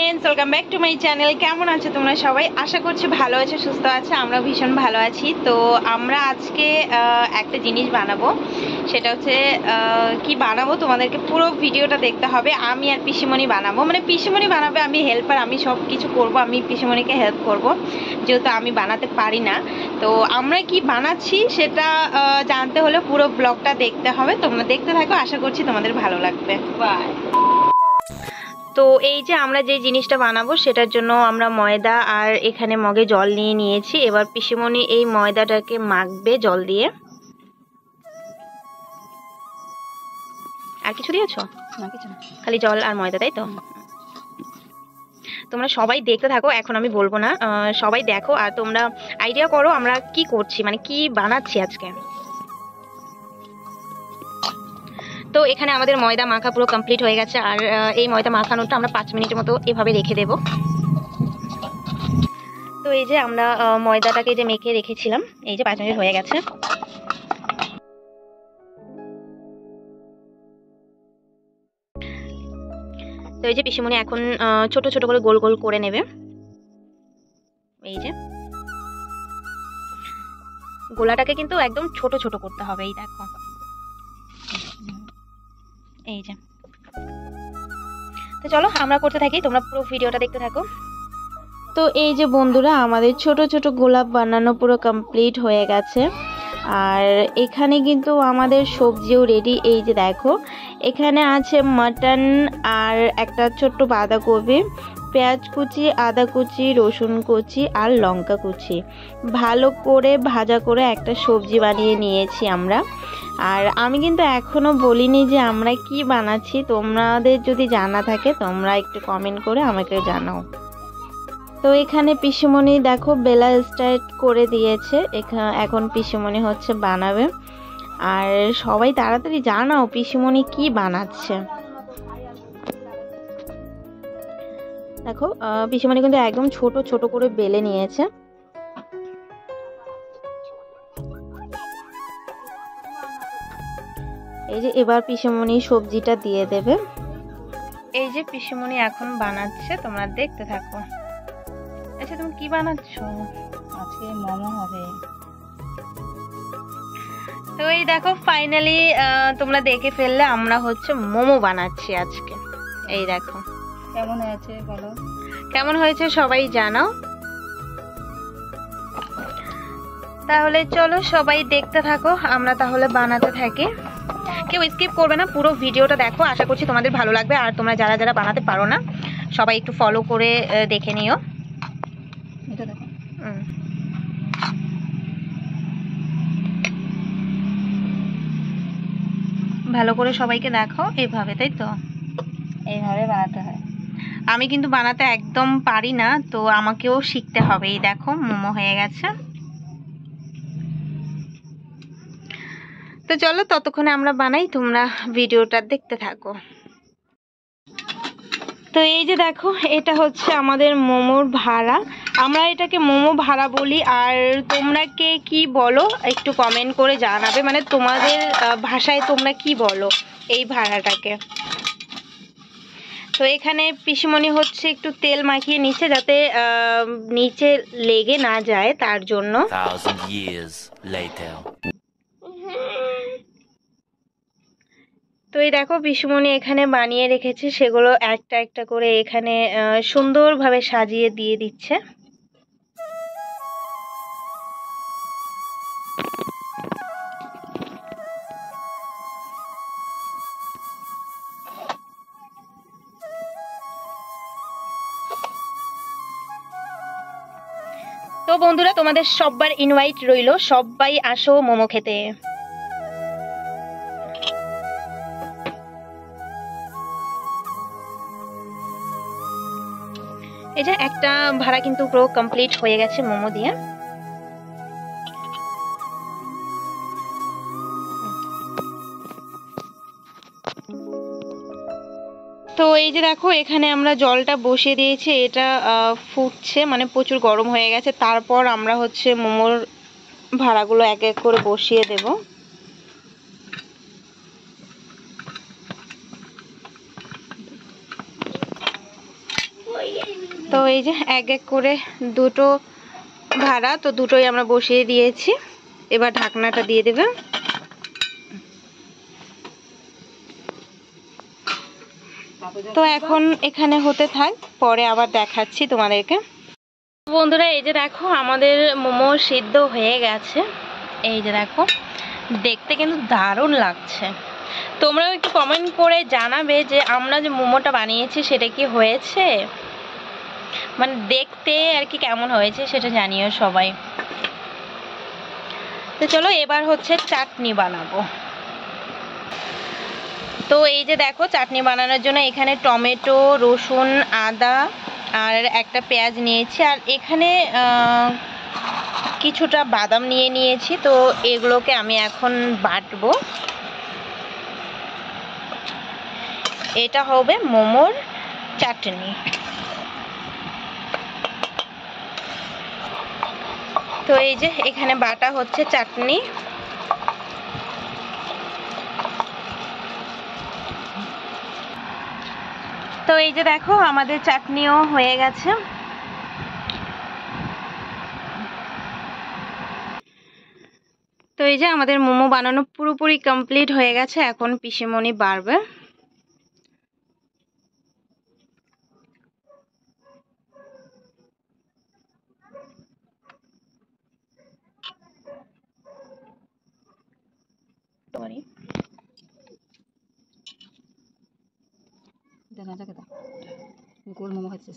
Friends welcome back to my channel. केमन आछो तोमरा सबाई? आशा करछि भालो आछो, सुस्थ आछो। आमरा भीषण भालो आछि। तो आमरा आजके একটা জিনিস বানাবো, সেটা হচ্ছে কি বানাবো তোমাদেরকে পুরো ভিডিওটা দেখতে হবে। আমি আর পিসিমণি বানাবো, মানে পিসিমণি বানাবে, আমি হেল্পার, আমি সব কিছু করব, আমি পিসিমণিকে হেল্প করব, যেহেতু আমি বানাতে পারি না। তো আমরা কি বানাচ্ছি সেটা জানতে হলে পুরো ব্লগটা দেখতে হবে। তোমরা দেখতে থাকো, আশা করছি তোমাদের ভালো লাগবে। বাই। তো এই যে আমরা যে জিনিসটা বানাবো সেটার জন্য আমরা ময়দা আর এখানে মগে জল নিয়ে নিয়েছি। এবার পিসিমণি এই ময়দাটাকে মাখবে জল দিয়ে। আর কিছু দিয়েছো? না, কিছু না, খালি জল আর ময়দা, তাই তো? তোমরা সবাই দেখতে থাকো, এখন আমি বলবো না, সবাই দেখো আর তোমরা আইডিয়া করো আমরা কি করছি, মানে কি বানাচ্ছি আজকে। তো এখানে আমাদের ময়দা মাখা পুরো কমপ্লিট হয়ে গেছে। আর এই ময়দা মাখানোটা আমরা 5 মিনিটের মতো এভাবে রেখে দেব। তো এই যে আমরা ময়দাটাকে যে মেখে রেখেছিলাম, এই যে 5 মিনিট হয়ে গেছে। তো এই যে পিসিমণি এখন ছোট ছোট করে গোল গোল করে নেবে। এই যে গোলাটাকে কিন্তু একদম ছোট ছোট করতে হবে। এই দেখো, এই যে। তো চলো আমরা করতে থাকি, তোমরা পুরো ভিডিওটা দেখতে থাকো। তো এই যে বন্ধুরা, আমাদের ছোট ছোট গোলাপ বানানো পুরো কমপ্লিট হয়ে গেছে। আর এখানে কিন্তু আমাদের সবজিও রেডি। এই যে দেখো, এখানে আছে মাটন আর একটা ছোট্ট বাঁধাকপি, পেঁয়াজ কুচি, আদা কুচি, রসুন কুচি আর লঙ্কা কুচি, ভালো করে ভাজা করে একটা সবজি বানিয়ে নিয়েছি আমরা। আর আমি কিন্তু এখনো বলিনি যে আমরা কি বানাচ্ছি। তোমাদের যদি জানা থাকে তোমরা একটু কমেন্ট করে আমাকে জানাও। তো এখানে পিসিমণি দেখো বেলা স্টার্ট করে দিয়েছে। এখন পিসিমণি হচ্ছে বানাবে। আর সবাই তাড়াতাড়ি জানাও পিসিমণি কি বানাচ্ছে। দেখো পিসিমণি কিন্তু একদম ছোট ছোট করে বেলে নিয়েছে। এই যে এবার পিসিমণি সবজিটা দিয়ে দেবে। এই যে পিসিমণি এখন বানাচ্ছে, তোমরা দেখতে থাকো। আচ্ছা, তুমি কি বানাচ্ছো? আজকে মোমো হবে। তো এই দেখো ফাইনালি তোমরা দেখে ফেললে, আমরা হচ্ছে মোমো বানাচ্ছি আজকে। এই দেখো কেমন হয়েছে বলো, কেমন হয়েছে সবাই জানাও। তাহলে চলো সবাই দেখতে থাকো, আমরা তাহলে বানাতে থাকি। কেউ স্কিপ করবে না, পুরো ভিডিওটা দেখো, আশা করছি তোমাদের ভালো লাগবে। আর তোমরা যারা যারা বানাতে পারো না সবাই একটু ফলো করে দেখে নিও। এটা দেখো, ভালো করে সবাইকে দেখো এইভাবে, তাই তো? এইভাবে বানাতে হয়। আমি কিন্তু বানাতে একদম পারি না, তো আমাকেও শিখতে হবে। এই দেখো মোমো হয়ে গেছে। তো চলো ততক্ষণে আমরা বানাই, তোমরা ভিডিওটা দেখতে থাকো। তো এই যে দেখো, এটা হচ্ছে আমাদের মোমোর ভাড়া। আমরা এটাকে মোমো ভাড়া বলি। আর তোমরা কে কি বলো একটু কমেন্ট করে জানাবে, মানে তোমাদের ভাষায় তোমরা কি বলো এই ভাড়াটাকে। তো এখানে পিসিমণি হচ্ছে একটু তেল মাখিয়ে নিচ্ছে, যাতে নিচে লেগে না যায়, তার জন্য। তো এই দেখো পিসিমণি এখানে বানিয়ে রেখেছে, সেগুলো একটা একটা করে এখানে সুন্দরভাবে সাজিয়ে দিয়ে দিচ্ছে। তো বন্ধুরা, তোমাদের সবার ইনভাইট রইলো, সবাই আসো মোমো খেতে। এই যে একটা ভাড়া কিন্তু পুরো কমপ্লিট হয়ে গেছে মোমো দিয়ে। তো এই যে দেখো, এখানে আমরা জলটা বসিয়ে দিয়েছি, এটা ফুটছে, মানে প্রচুর গরম হয়ে গেছে। তারপর আমরা হচ্ছে মোমোর ভাড়াগুলো এক এক করে বসিয়ে দেব। তো এই যে এক এক করে দুটো ভাড়া, তো দুটোই আমরা বসিয়ে দিয়েছি। এবার ঢাকনাটা দিয়ে দেবে। তো এখন এখানে হতে থাক, পরে আবার দেখাচ্ছি তোমাদেরকে। বন্ধুরা এই যে দেখো আমাদের মোমো সিদ্ধ হয়ে গেছে। এই যে দেখো, দেখতে কিন্তু দারুণ লাগছে। তোমরাও একটু কমেন্ট করে জানাবে যে আমরা যে মোমোটা বানিয়েছি সেটা কি হয়েছে, মানে দেখতে আর কি কেমন হয়েছে সেটা জানিও সবাই। তো চলো এবার হচ্ছে চাটনি বানাবো। তো এই যে দেখো চাটনি বানানোর জন্য এখানে টমেটো, রসুন, আদা আর একটা পেঁয়াজ নিয়েছি, আর এখানে কিছুটা বাদাম নিয়ে নিয়েছি। তো এগুলোকে আমি এখন বাটবো। এটা হবে মোমোর চাটনি। তো এই যে এখানে বাটা হচ্ছে চাটনি। তো এই যে দেখো আমাদের চাটনিও হয়ে গেছে। তো এই যে আমাদের মোমো বানানো পুরোপুরি কমপ্লিট হয়ে গেছে। এখন পিসিমণি বাড়বে। দেখা যাক, গোল মোমো হচ্ছে।